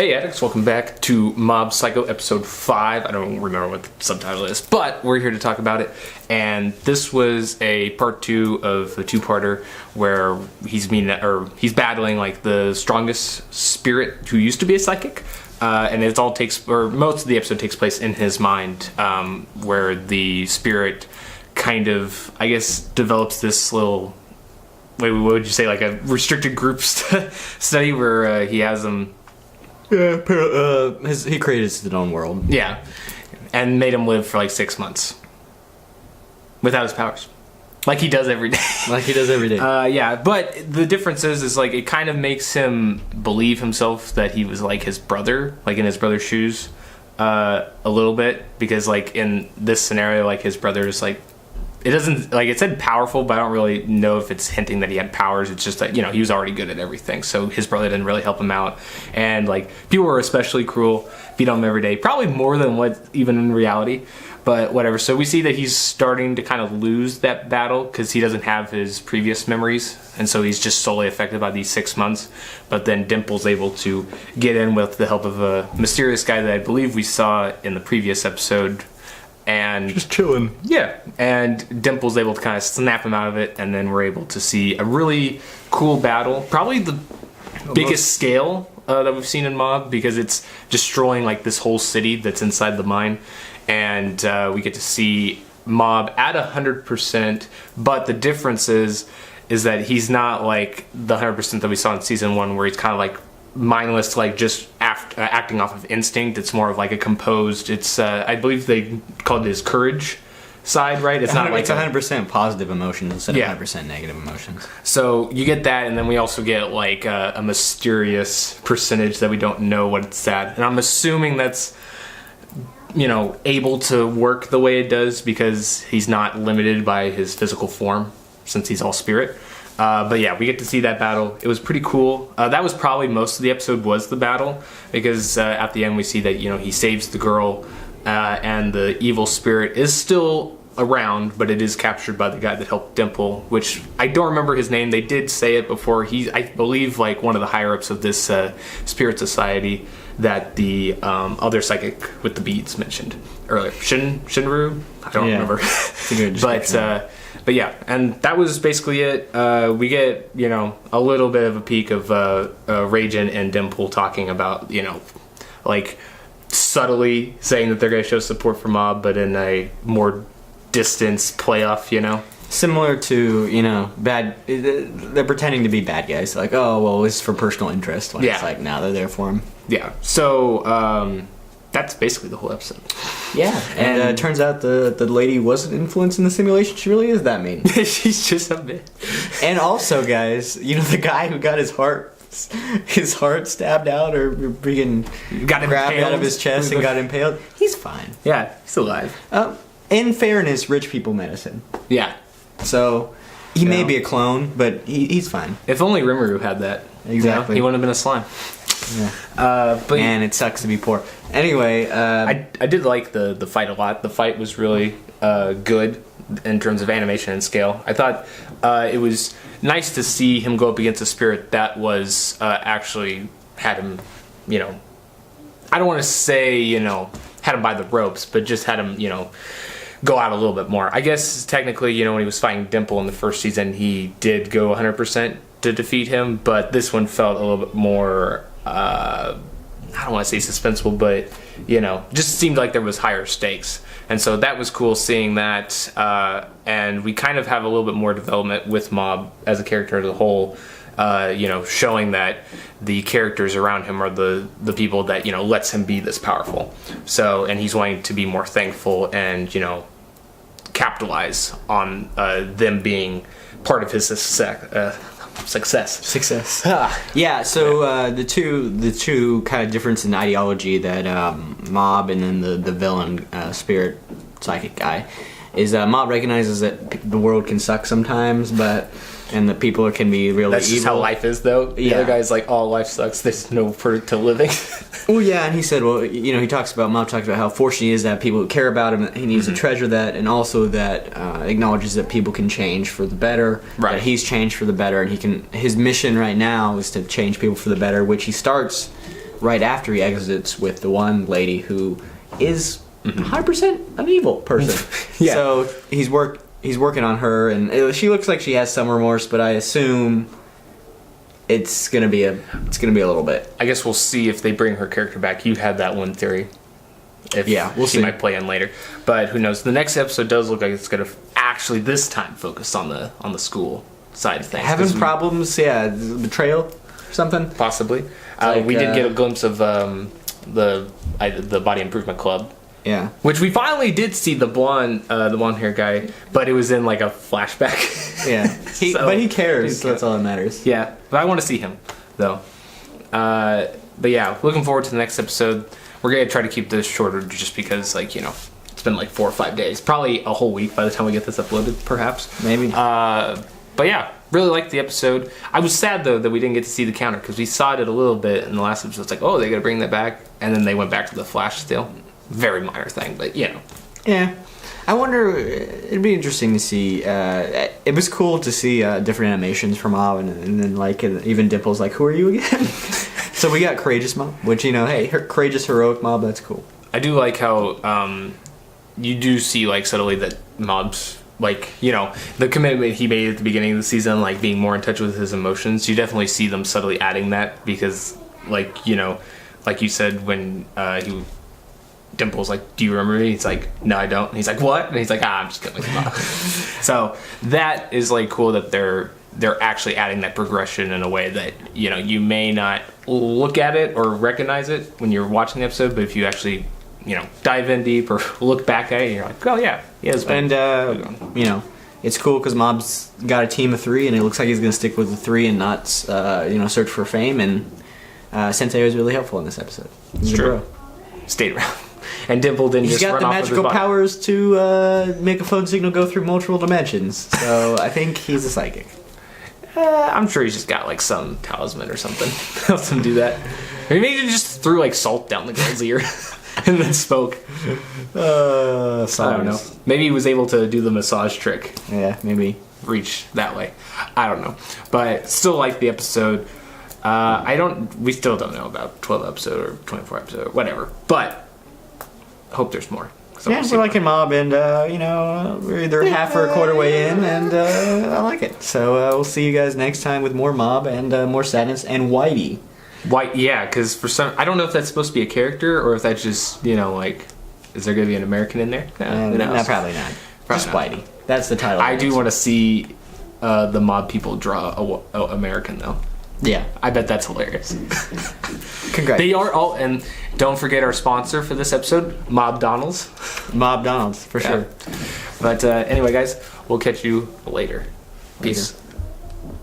Hey Addicts, welcome back to Mob Psycho episode 5. I don't remember what the subtitle is, but we're here to talk about it. And this was a part 2 of the two-parter where he's battling like the strongest spirit who used to be a psychic. And most of the episode takes place in his mind, where the spirit kind of, I guess, develops this little, what would you say, like a restricted group study where he has them. Yeah, he created his own world. Yeah, and made him live for like 6 months without his powers, like he does every day. Yeah, but the difference is like it kind of makes him believe himself that he was like his brother, like in his brother's shoes, a little bit, because like in this scenario, like his brother is like. It doesn't, like, it said powerful, but I don't really know if it's hinting that he had powers. It's just that, he was already good at everything. So his brother didn't really help him out. And, like, people were especially cruel, beat on him every day. Probably more than what even in reality, but whatever. So we see that he's starting to kind of lose that battle because he doesn't have his previous memories. And so he's just solely affected by these 6 months. But then Dimple's able to get in with the help of a mysterious guy that I believe we saw in the previous episode. And just chilling. Yeah, and Dimple's able to kind of snap him out of it, and then we're able to see a really cool battle. Probably the biggest scale that we've seen in Mob, because it's destroying like this whole city that's inside the mine. And we get to see Mob at 100%, but the difference is that he's not like the 100% that we saw in season 1, where he's kind of like mindless, like just acting off of instinct. It's more of like a composed. It's I believe they called it his courage side, right? It's not like it's 100% positive emotions instead of 100% negative emotions. So you get that, and then we also get like a mysterious percentage that we don't know what it's at, and I'm assuming that's able to work the way it does because he's not limited by his physical form since he's all spirit. But yeah, we get to see that battle. It was pretty cool. That was probably most of the episode was the battle, because at the end we see that he saves the girl, and the evil spirit is still around, but it is captured by the guy that helped Dimple, which I don't remember his name. They did say it before. He's, I believe, like one of the higher ups of this spirit society that the other psychic with the beads mentioned earlier. Shinru? I don't remember. It's a good description. But yeah, and that was basically it. We get, a little bit of a peek of Raijin and Dimple talking about, like subtly saying that they're going to show support for Mob, but in a more distance playoff, Similar to, they're pretending to be bad guys. Like, oh, well, it's for personal interest. When it's like, now they're there for him. Yeah, so that's basically the whole episode. Yeah, and it turns out the lady wasn't influencing the simulation. She really is that mean. She's just a bit. And also, guys, the guy who got his heart stabbed out or freaking got grabbed out of his chest and got impaled, he's fine. Yeah, he's alive. In fairness, rich people medicine. Yeah. So he may be a clone, but he's fine. If only Rimuru had that. Exactly. He wouldn't have been a slime. Yeah. But man, it sucks to be poor. Anyway, I did like the fight a lot. The fight was really good in terms of animation and scale. I thought it was nice to see him go up against a spirit that was actually had him, I don't want to say, had him by the ropes, but just had him, go out a little bit more. I guess technically, when he was fighting Dimple in the first season, he did go 100% to defeat him, but this one felt a little bit more, I don't want to say suspenseful, but, just seemed like there was higher stakes. And so that was cool seeing that, and we kind of have a little bit more development with Mob as a character as a whole, showing that the characters around him are the people that, lets him be this powerful. So, and he's wanting to be more thankful and, capitalize on them being part of his success. Yeah, so the two kind of difference in ideology that Mob and then the villain spirit psychic guy is Mob recognizes that the world can suck sometimes, and the people can be really That's evil. Just how life is, though. The other guy's like, oh, life sucks. There's no point to living. Well, yeah, and he said, well, Mob talks about how fortunate he is to have people who care about him. That he needs to treasure that, and also that acknowledges that people can change for the better. Right. That he's changed for the better, and his mission right now is to change people for the better, which he starts right after he exits with the one lady who is 100% an evil person. Yeah. So he's working on her, and she looks like she has some remorse, but I assume it's gonna be a little bit. I guess we'll see if they bring her character back. You had that one theory. If We'll she see. might play in later, but who knows? The next episode does look like it's gonna actually this time focus on the school side of things. Having problems, betrayal or something. Possibly. Like, we did get a glimpse of the Body Improvement Club. Yeah. Which we finally did see the blonde hair guy, but it was in like a flashback. Yeah. But he cares, He so that's all that matters. Yeah, but I want to see him though. But yeah, looking forward to the next episode. We're gonna try to keep this shorter, just because, like, you know, it's been like 4 or 5 days, probably a whole week by the time we get this uploaded, perhaps. Maybe. But yeah, really liked the episode. I was sad though that we didn't get to see the counter, because we saw it a little bit in the last episode. It's like, oh, they gotta bring that back, and then they went back to the Flash still. Very minor thing, but you know. Yeah. I wonder, it'd be interesting to see, it was cool to see different animations from Mob, and then like even Dimple's like, who are you again? So we got Courageous Mob, which, you know, hey, Courageous Heroic Mob, that's cool. I do like how you do see, like, subtly that Mob's, like, you know, the commitment he made at the beginning of the season, like being more in touch with his emotions. You definitely see them subtly adding that, because, like, you know, like you said, when Dimple's like, do you remember me? He's like, no, I don't. And he's like, what? And he's like, I'm just kidding. So that is, like, cool that they're actually adding that progression in a way that, you know, you may not look at it or recognize it when you're watching the episode, but if you actually, you know, dive in deep or look back at it, you're like, oh yeah, he has been. And you know, it's cool because Mob's got a team of 3, and it looks like he's going to stick with the 3 and not search for fame. And Sensei was really helpful in this episode. He's true. Stayed around. And Dimple didn't He's just got run the off with his magical body. powers to make a phone signal go through multiple dimensions. So I think he's a psychic. I'm sure he's just got, like, some talisman or something helps him do that. Or maybe he just threw, like, salt down the girl's ear and then spoke. I don't know. Maybe he was able to do the massage trick. Yeah, maybe. Reach that way. I don't know. But still like the episode. We still don't know about 12 episode or 24 episode or whatever. But hope there's more. Yeah, we're liking Mob, and we're either half or a quarter way in, and I like it. So we'll see you guys next time with more Mob and more sadness and Whitey. Yeah, because for some, I don't know if that's supposed to be a character or if that's just, you know, like, is there going to be an American in there? No, probably not. Just not. Whitey. That's the title. I do want to see the Mob people draw a American, though. Yeah. I bet that's hilarious. Congrats. They are all, and don't forget our sponsor for this episode, Mob Donald's. Mob Donald's, for sure. But anyway, guys, we'll catch you later. Peace. Later.